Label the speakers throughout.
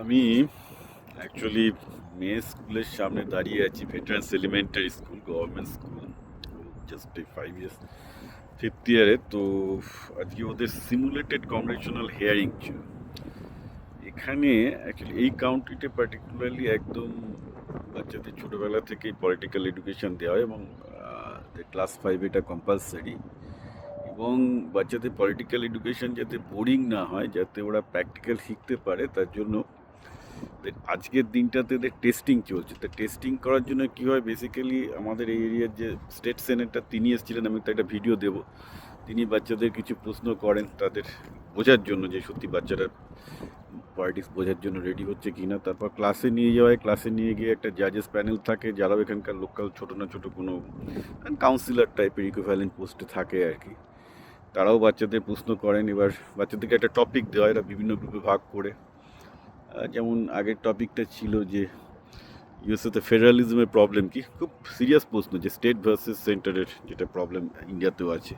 Speaker 1: আমি অ্যাকচুয়ালি মেয়ে স্কুলের সামনে দাঁড়িয়ে আছি। Veterans elementary school, government school, just 5 years, fifth ইয়ারে। তো আজকে ওদের সিমুলেটেড কংগ্রেচুনাল হিয়ারিং ছিল এখানে। অ্যাকচুয়ালি এই কাউন্ট্রিতে পার্টিকুলারলি একদম বাচ্চাদের ছোটোবেলা থেকেই পলিটিক্যাল এডুকেশন দেওয়া হয় এবং ক্লাস 5 এটা কম্পালসারি। এবং বাচ্চাদের পলিটিক্যাল এডুকেশন যাতে বোরিং না হয়, যাতে ওরা প্র্যাকটিক্যাল শিখতে পারে, তার জন্য আজকের দিনটাতে টেস্টিং চলছে। তো টেস্টিং করার জন্য কী হয়, বেসিক্যালি আমাদের এই এরিয়ার যে স্টেট সেনেটর তিনি এসেছিলেন, আমি তো একটা ভিডিও দেবো। তিনি বাচ্চাদের কিছু প্রশ্ন করেন তাদের বোঝার জন্য যে সত্যি বাচ্চারা পলিটিক্স বোঝার জন্য রেডি হচ্ছে কি না। তারপর ক্লাসে নিয়ে যাওয়ায়, ক্লাসে নিয়ে গিয়ে একটা জাজেস প্যানেল থাকে, যারাও এখানকার লোকাল ছোটো না ছোটো কোনো কাউন্সিলর টাইপের ইকুইভ্যালেন্ট পোস্টে থাকে আর কি। তারাও বাচ্চাদের প্রশ্ন করেন। এবার বাচ্চাদেরকে একটা টপিক দেওয়া হয়, এরা বিভিন্ন গ্রুপে ভাগ করে। যেমন আগের টপিকটা ছিল যে ইউএসএতে ফেডারালিজমের প্রবলেম কি, খুব সিরিয়াস প্রশ্ন, যে স্টেট ভার্সেস সেন্টারের যেটা প্রবলেম ইন্ডিয়াতেও আছে।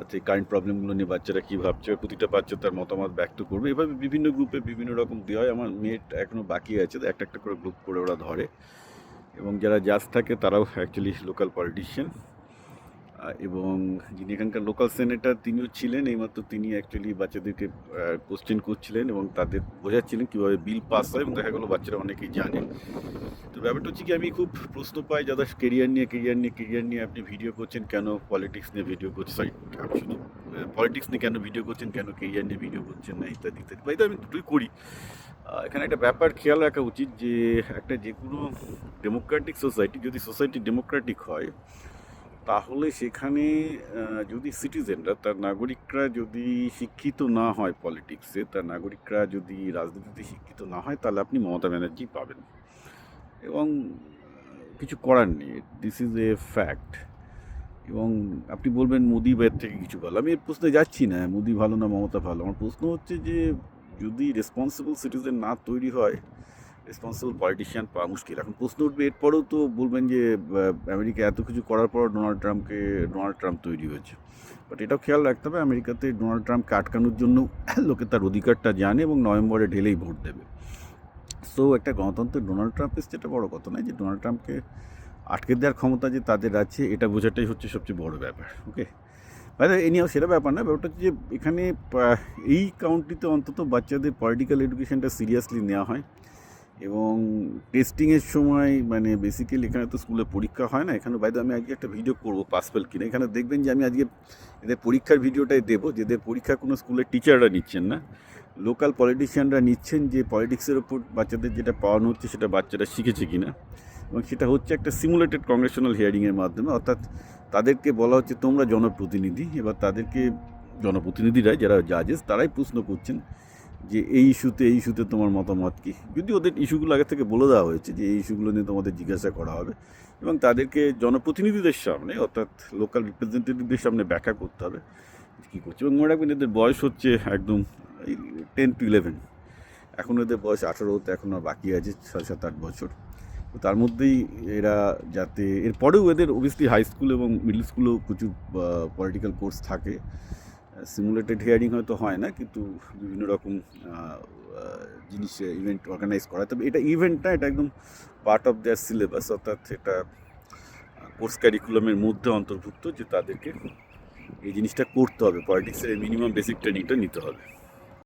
Speaker 1: সেই কারেন্ট প্রবলেমগুলো নিয়ে বাচ্চারা কী ভাবছে, প্রতিটা বাচ্চা তার মতামত ব্যক্ত করবে। এভাবে বিভিন্ন গ্রুপে বিভিন্ন রকম দেওয়া হয়। আমার মেয়েটা এখনও বাকি আছে, তো একটা একটা করে গ্রুপ করে ওরা ধরে। এবং যারা জাজ থাকে তারাও অ্যাকচুয়ালি লোকাল পলিটিশিয়ান। এবং যিনি এখানকার লোকাল সেনেটর তিনিও ছিলেন এইমাত্র। তিনি অ্যাকচুয়ালি বাচ্চাদেরকে কোশ্চেন করছিলেন এবং তাদের বোঝাচ্ছিলেন কীভাবে বিল পাস হয়, এবং দেখা গেলো বাচ্চারা অনেকেই জানে। তো ব্যাপারটা হচ্ছে কি, আমি খুব প্রশ্ন পাই যাদের কেরিয়ার নিয়ে আপনি ভিডিও করছেন কেন, পলিটিক্স নিয়ে ভিডিও করছেন, সরি আমি শুধু পলিটিক্স নিয়ে কেন ভিডিও করছেন, কেন কেরিয়ার নিয়ে ভিডিও করছেন না, ইত্যাদি ইত্যাদি। বা এটা আমি দুটোই করি। এখানে একটা ব্যাপার খেয়াল রাখা উচিত যে একটা যে কোনো ডেমোক্রেটিক সোসাইটি, যদি সোসাইটি ডেমোক্রেটিক হয়, তাহলে সেখানে যদি সিটিজেনরা, তার নাগরিকরা যদি শিক্ষিত না হয় পলিটিক্সে, তার নাগরিকরা যদি রাজনীতিতে শিক্ষিত না হয়, তাহলে আপনি মমতা ব্যানার্জি পাবেন। এবং কিছু করার নেই, দিস ইজ এ ফ্যাক্ট। এবং আপনি বলবেন মোদি বাইর থেকে কিছু ভালো, আমি এর প্রশ্নে যাচ্ছি না মোদি ভালো না মমতা ভালো। আমার প্রশ্ন হচ্ছে যে যদি রেসপন্সিবল সিটিজেন না তৈরি হয়, রেসপন্সিবল পলিটিশিয়ান পাওয়া মুশকিল। এখন প্রশ্ন উঠবে এরপরেও, তো বলবেন যে আমেরিকা এত কিছু করার পর ডোনাল্ড ট্রাম্প তৈরি হয়েছে। বাট এটাও খেয়াল রাখতে হবে, আমেরিকাতে ডোনাল্ড ট্রাম্পকে আটকানোর জন্য লোকে তার অধিকারটা জানে এবং নভেম্বরে ঢেলেই ভোট দেবে। সো একটা গণতন্ত্রে ডোনাল্ড ট্রাম্প এসছে, এটা বড় কথা নয়। যে ডোনাল্ড ট্রাম্পকে আটকে দেওয়ার ক্ষমতা যে তাদের আছে, এটা বোঝাটাই হচ্ছে সবচেয়ে বড় ব্যাপার। ওকে, এ নিয়েও সেটা ব্যাপার না। ব্যাপারটা হচ্ছে যে এখানে এই কাউন্ট্রিতে অন্তত বাচ্চাদের পলিটিক্যাল এডুকেশনটা সিরিয়াসলি নেওয়া হয়। এবং টেস্টিংয়ের সময় মানে বেসিক্যালি এখানে তো স্কুলে পরীক্ষা হয় না। এখানে বাইরে আমি আজকে একটা ভিডিও করবো পাস ফেল কিনা। এখানে দেখবেন যে আমি আজকে এদের পরীক্ষার ভিডিওটাই দেবো, যেদের পরীক্ষা কোনো স্কুলের টিচাররা নিচ্ছেন না, লোকাল পলিটিশিয়ানরা নিচ্ছেন, যে পলিটিক্সের ওপর বাচ্চাদের যেটা পাওয়ানো হচ্ছে সেটা বাচ্চারা শিখেছে কিনা। এবং সেটা হচ্ছে একটা সিমুলেটেড কংগ্রেশনাল হিয়ারিংয়ের মাধ্যমে। অর্থাৎ তাদেরকে বলা হচ্ছে তোমরা জনপ্রতিনিধি, এবার তাদেরকে জনপ্রতিনিধিরা যারা জাজেস তারাই প্রশ্ন করছেন যে এই ইস্যুতে তোমার মতামত কী। যদি ওদের ইস্যুগুলো আগে থেকে বলে দেওয়া হয়েছে যে এই ইস্যুগুলো নিয়ে তোমাদের জিজ্ঞাসা করা হবে, এবং তাদেরকে জনপ্রতিনিধিদের সামনে, অর্থাৎ লোকাল রিপ্রেজেন্টেটিভদের সামনে ব্যাখ্যা করতে হবে কী করছে। এবং মনে রাখবেন এদের বয়স হচ্ছে একদম 10 to 11। এখন এদের বয়স 18 হতে এখনও বাকি আছে 6-7-8 বছর। তো তার মধ্যেই এরা যাতে, এরপরেও এদের অবভিয়াসলি হাই স্কুল এবং মিডল স্কুলেও প্রচুর পলিটিক্যাল কোর্স থাকে। সিমুলেটেড হিয়ারিং হয়তো হয় না, কিন্তু বিভিন্ন রকম জিনিস ইভেন্ট অর্গানাইজ করা। তবে এটা ইভেন্ট না, এটা একদম পার্ট অফ দেয়ার সিলেবাস, অর্থাৎ এটা কোর্স ক্যারিকুলামের মধ্যে অন্তর্ভুক্ত যে তাদেরকে এই জিনিসটা করতে হবে, পলিটিক্সের মিনিমাম বেসিক ট্রেনিংটা নিতে হবে।